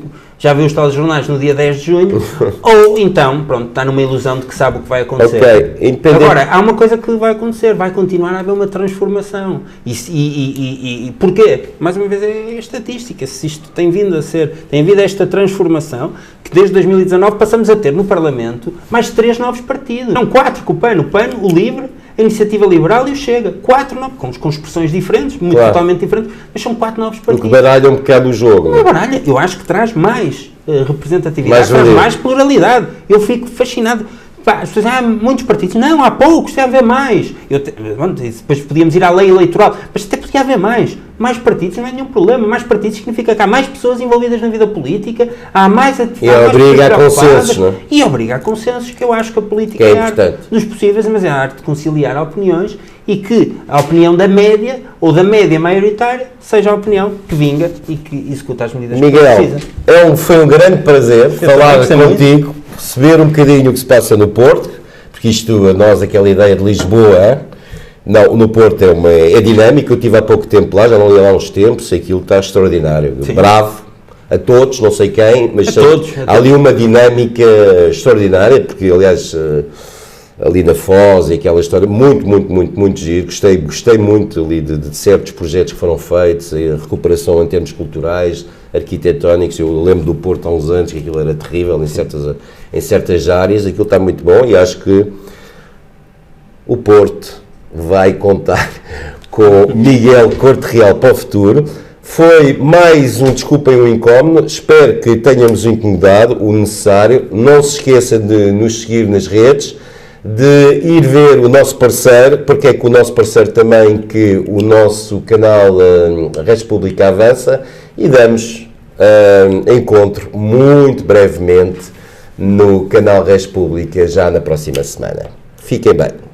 os telejornais no dia 10 de junho, ou então, pronto, está numa ilusão de que sabe o que vai acontecer. Agora, há uma coisa que vai acontecer, vai continuar a haver uma transformação. E porquê? Mais uma vez é a estatística, se isto tem vindo a esta transformação, que desde 2019 passamos a ter no Parlamento mais 3 novos partidos. Não, 4 com o PAN, o LIVRE, a Iniciativa Liberal e o Chega. 4 novos, com expressões diferentes, totalmente diferentes, mas são 4 novos partidos. O que baralha um bocado o jogo. Não é baralha, eu acho que traz mais representatividade, traz mais pluralidade. Eu fico fascinado. As pessoas há muitos partidos. Não, há poucos, deve haver mais. Depois podíamos ir à lei eleitoral, mas até podia haver mais. Mais partidos não é nenhum problema. Mais partidos significa que há mais pessoas envolvidas na vida política, há mais atividades. E obriga a consensos, não é? E obriga a consensos, que eu acho que a política é a arte dos possíveis, mas é a arte de conciliar opiniões e que a opinião da média, ou da média maioritária, seja a opinião que vinga e que executa as medidas que precisa. Miguel, foi um grande prazer falar contigo, perceber um bocadinho o que se passa no Porto, porque isto, a nós, aquela ideia de Lisboa, não, no Porto é dinâmico. Eu estive há pouco tempo lá, já não ia lá há uns tempos, aquilo está extraordinário. Sim. Bravo a todos, não sei quem, mas há ali uma dinâmica extraordinária, porque, aliás, ali na Foz e aquela história, muito giro. Gostei muito ali de certos projetos que foram feitos, a recuperação em termos culturais, arquitetónicos. Eu lembro do Porto há uns anos, que aquilo era terrível em certas áreas. Aquilo está muito bom e acho que o Porto vai contar com Miguel Corte Real para o futuro. Foi mais um incómodo. Espero que tenhamos incomodado o necessário. Não se esqueça de nos seguir nas redes, de ir ver o nosso parceiro, porque é que o nosso parceiro também, que o nosso canal Res Publica avança, e damos encontro muito brevemente no canal Res Publica já na próxima semana. Fiquem bem.